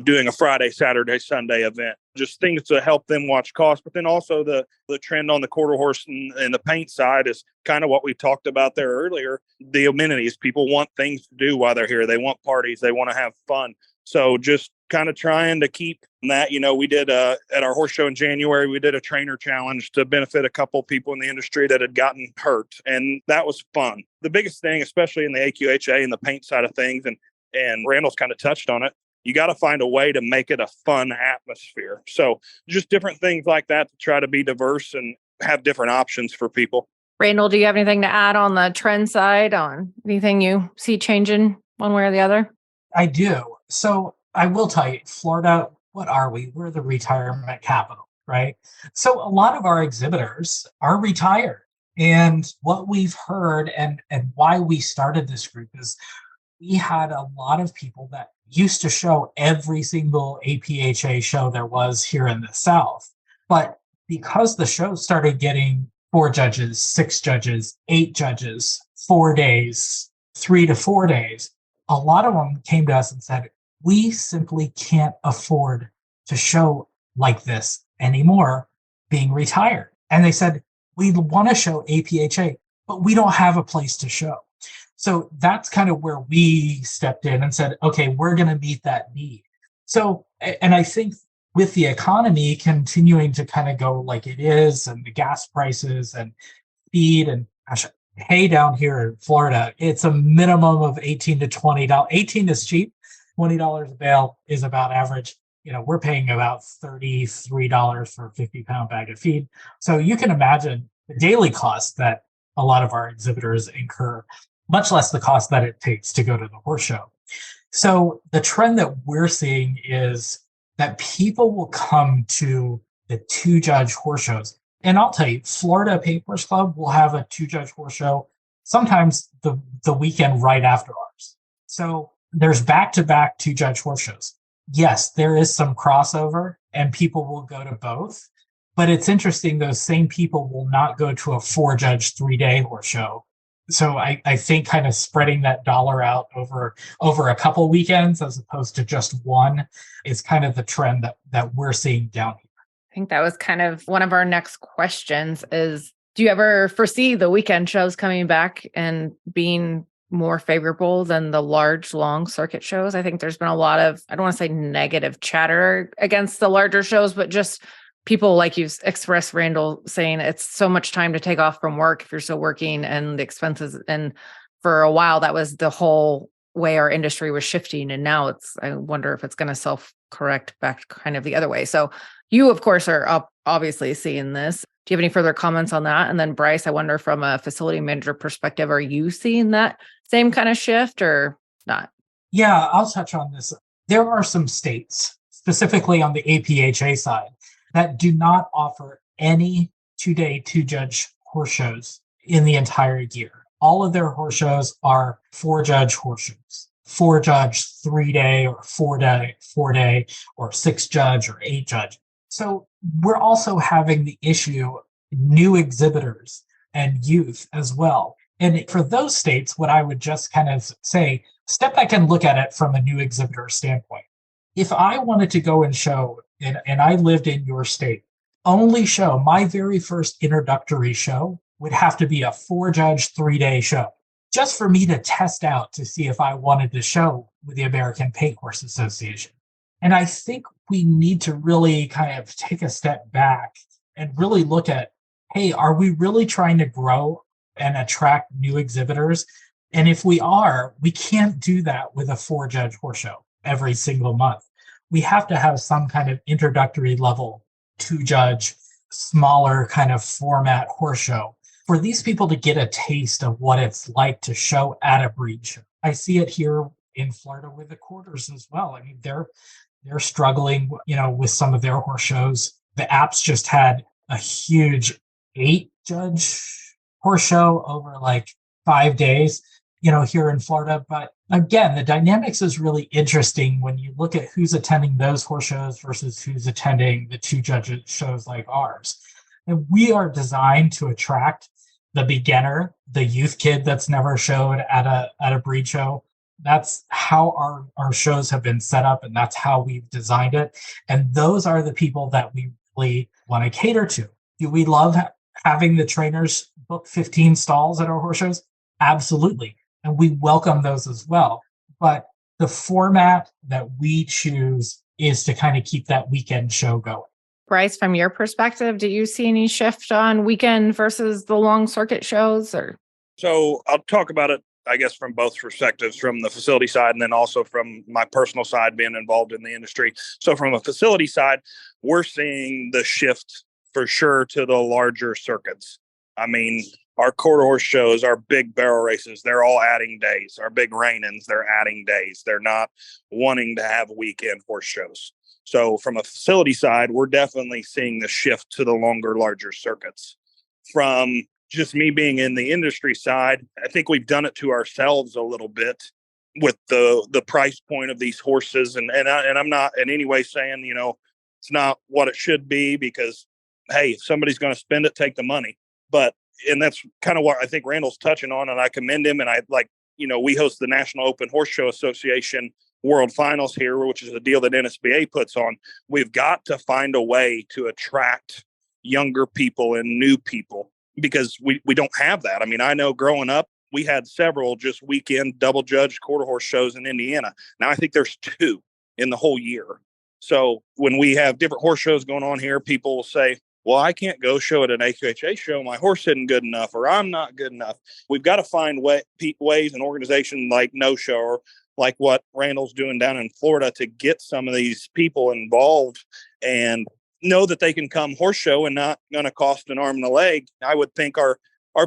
doing a Friday, Saturday, Sunday event? Just things to help them watch costs. But then also the trend on the quarter horse and the paint side is kind of what we talked about there earlier. The amenities. People want things to do while they're here. They want parties. They want to have fun. So just kind of trying to keep that. We did at our horse show in January, we did a trainer challenge to benefit a couple people in the industry that had gotten hurt. And that was fun. The biggest thing, especially in the AQHA and the paint side of things, and Randall's kind of touched on it, you got to find a way to make it a fun atmosphere. So just different things like that to try to be diverse and have different options for people. Randall, do you have anything to add on the trend side, on anything you see changing one way or the other? I do. So I will tell you, Florida, what are we? We're the retirement capital, right? So a lot of our exhibitors are retired. And what we've heard and why we started this group is we had a lot of people that used to show every single APHA show there was here in the South. But because the show started getting 4 judges, 6 judges, 8 judges, 4 days, 3 to 4 days, a lot of them came to us and said, we simply can't afford to show like this anymore, being retired. And they said, we want to show APHA, but we don't have a place to show. So that's kind of where we stepped in and said, okay, we're going to meet that need. So, and I think with the economy continuing to kind of go like it is, and the gas prices and feed and hay down here in Florida, it's a minimum of $18 to $20. $18 is cheap. $20 a bale is about average. we're paying about $33 for a 50-pound bag of feed. So you can imagine the daily cost that a lot of our exhibitors incur, much less the cost that it takes to go to the horse show. So the trend that we're seeing is that people will come to the two-judge horse shows. And I'll tell you, Florida Paint Horse Club will have a two-judge horse show sometimes the weekend right after ours. So there's back-to-back two-judge horse shows. Yes, there is some crossover and people will go to both. But it's interesting, those same people will not go to a four-judge 3-day horse show. So I think kind of spreading that dollar out over a couple weekends as opposed to just one is kind of the trend that we're seeing down here. I think that was kind of one of our next questions is, do you ever foresee the weekend shows coming back and being more favorable than the large, long circuit shows? I think there's been a lot of, I don't want to say negative chatter against the larger shows, but just people like you've expressed, Randall, saying it's so much time to take off from work if you're still working and the expenses. And for a while, that was the whole way our industry was shifting. And now I wonder if it's going to self-correct back kind of the other way. So you, of course, are obviously seeing this. Do you have any further comments on that? And then Brice, I wonder from a facility manager perspective, are you seeing that same kind of shift or not? Yeah, I'll touch on this. There are some states, specifically on the APHA side, that do not offer any 2-day, 2-judge horse shows in the entire year. All of their horse shows are 4-judge horse shows. 4-judge, 3-day, or 4-day, or 6-judge, or 8-judge. So we're also having the issue new exhibitors and youth as well. And for those states, what I would just kind of say, step back and look at it from a new exhibitor standpoint. If I wanted to go and show, and I lived in your state, only show, my very first introductory show would have to be a 4-judge, 3-day show, just for me to test out to see if I wanted to show with the American Paint Horse Association. And I think we need to really kind of take a step back and really look at, hey, are we really trying to grow and attract new exhibitors? And if we are, we can't do that with a 4-judge horse show every single month. We have to have some kind of introductory level 2-judge, smaller kind of format horse show for these people to get a taste of what it's like to show at a breed show. I see it here in Florida with the quarters as well. I mean, they're struggling, with some of their horse shows. The Apps just had a huge 8-judge horse show over like 5 days, here in Florida. But again, the dynamics is really interesting when you look at who's attending those horse shows versus who's attending the 2-judge shows like ours. And we are designed to attract the beginner, the youth kid that's never showed at a breed show. That's how our shows have been set up, and that's how we've designed it. And those are the people that we really want to cater to. Do we love having the trainers book 15 stalls at our horse shows? Absolutely. And we welcome those as well. But the format that we choose is to kind of keep that weekend show going. Brice, from your perspective, do you see any shift on weekend versus the long circuit shows? Or So I'll talk about it, I guess, from both perspectives, from the facility side and then also from my personal side being involved in the industry. So from a facility side, we're seeing the shift for sure to the larger circuits. I mean, our quarter horse shows, our big barrel races, they're all adding days. Our big rein-ins, they're adding days. They're not wanting to have weekend horse shows. So from a facility side, we're definitely seeing the shift to the longer, larger circuits. From just me being in the industry side, I think we've done it to ourselves a little bit with the price point of these horses. And I'm not in any way saying, it's not what it should be because, hey, if somebody's going to spend it, take the money. And that's kind of what I think Randall's touching on, and I commend him. And we host the National Open Horse Show Association World Finals here, which is a deal that NSBA puts on. We've got to find a way to attract younger people and new people because we don't have that. I mean, I know growing up, we had several just weekend double judge quarter horse shows in Indiana. Now I think there's 2 in the whole year. So when we have different horse shows going on here, people will say, well, I can't go show at an AQHA show. My horse isn't good enough, or I'm not good enough. We've got to find ways and organizations like No Show like what Randall's doing down in Florida to get some of these people involved and know that they can come horse show and not going to cost an arm and a leg. I would think our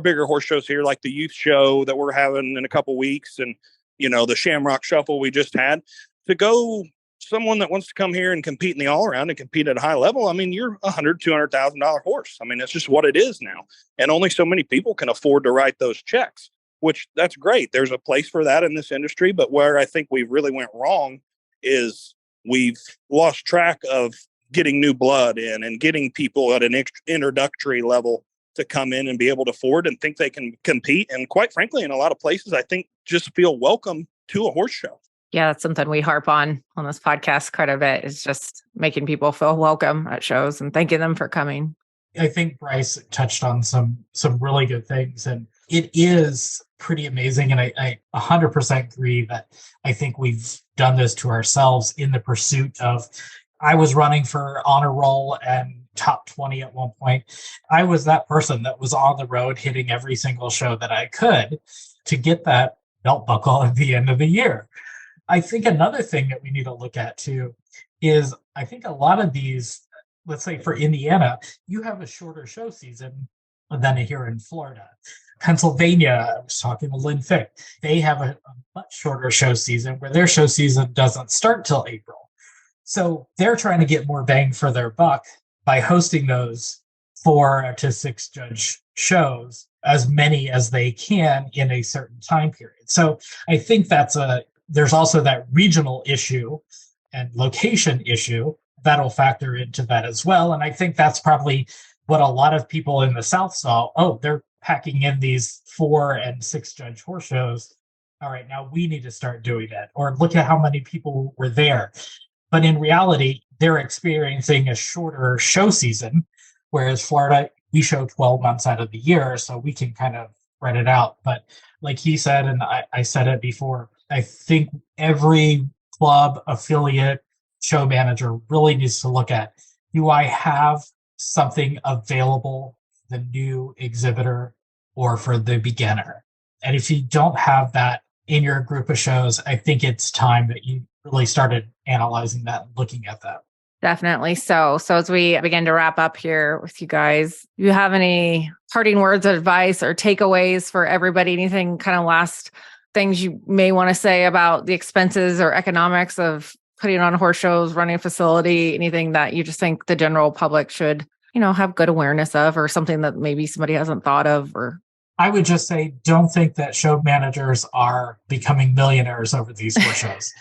bigger horse shows here, like the youth show that we're having in a couple weeks, and the Shamrock Shuffle we just had, to go someone that wants to come here and compete in the all around and compete at a high level. I mean, you're $100,000-$200,000 horse. I mean, it's just what it is now. And only so many people can afford to write those checks, which that's great. There's a place for that in this industry. But where I think we really went wrong is we've lost track of getting new blood in and getting people at an introductory level to come in and be able to afford and think they can compete. And quite frankly, in a lot of places, I think just feel welcome to a horse show. Yeah, that's something we harp on this podcast quite a bit, is just making people feel welcome at shows and thanking them for coming. I think Brice touched on some really good things, and it is pretty amazing. And I 100% agree that I think we've done this to ourselves in the pursuit of, I was running for honor roll and top 20 at one point. I was that person that was on the road hitting every single show that I could to get that belt buckle at the end of the year. I think another thing that we need to look at too is, I think a lot of these, let's say for Indiana, you have a shorter show season than here in Florida. Pennsylvania, I was talking to Lynn Fick, they have a much shorter show season where their show season doesn't start till April. So they're trying to get more bang for their buck by hosting those 4 to 6 judge shows, as many as they can in a certain time period. So I think there's also that regional issue and location issue that'll factor into that as well. And I think that's probably what a lot of people in the South saw. Oh, they're packing in these 4 and 6 judge horse shows. All right, now we need to start doing that. Or look at how many people were there. But in reality, they're experiencing a shorter show season, whereas Florida, we show 12 months out of the year, so we can kind of spread it out. But like he said, and I said it before, I think every club, affiliate, show manager really needs to look at, do I have something available for the new exhibitor or for the beginner? And if you don't have that in your group of shows, I think it's time that you really started analyzing that and looking at that. Definitely so. So as we begin to wrap up here with you guys, do you have any parting words of advice or takeaways for everybody? Anything kind of last things you may want to say about the expenses or economics of putting on horse shows, running a facility, anything that you just think the general public should, have good awareness of, or something that maybe somebody hasn't thought of? Or I would just say, don't think that show managers are becoming millionaires over these horse shows.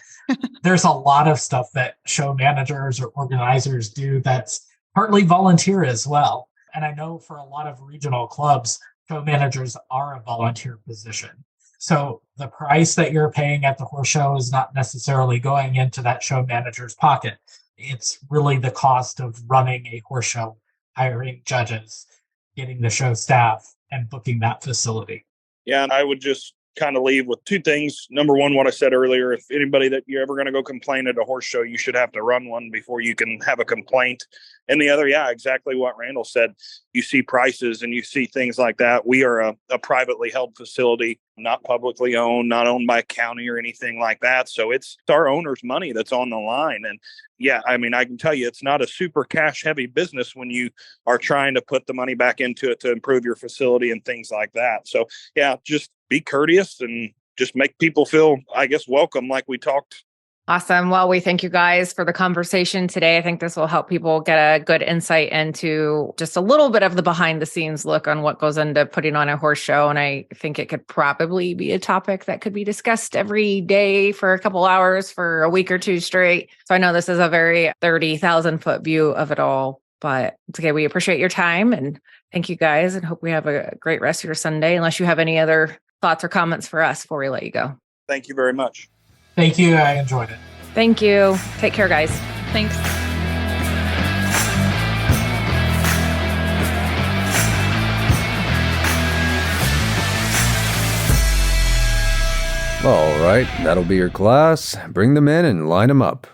There's a lot of stuff that show managers or organizers do that's partly volunteer as well. And I know for a lot of regional clubs, show managers are a volunteer position. So the price that you're paying at the horse show is not necessarily going into that show manager's pocket. It's really the cost of running a horse show, hiring judges, getting the show staff, and booking that facility. Yeah, and I would just kind of leave with 2 things. Number one, what I said earlier, if anybody that you're ever going to go complain at a horse show, you should have to run one before you can have a complaint. And the other, yeah, exactly what Randall said. You see prices and you see things like that. We are a privately held facility, not publicly owned, not owned by a county or anything like that. So it's our owner's money that's on the line. And yeah, I mean, I can tell you it's not a super cash heavy business when you are trying to put the money back into it to improve your facility and things like that. So yeah, just be courteous and just make people feel, I guess, welcome, like we talked. Awesome. Well, we thank you guys for the conversation today. I think this will help people get a good insight into just a little bit of the behind the scenes look on what goes into putting on a horse show. And I think it could probably be a topic that could be discussed every day for a couple hours for a week or 2 straight. So I know this is a very 30,000 foot view of it all, but it's okay. We appreciate your time and thank you guys and hope we have a great rest of your Sunday, unless you have any other thoughts or comments for us before we let you go. Thank you very much. Thank you. I enjoyed it. Thank you. Take care, guys. Thanks. All right, that'll be your class. Bring them in and line them up.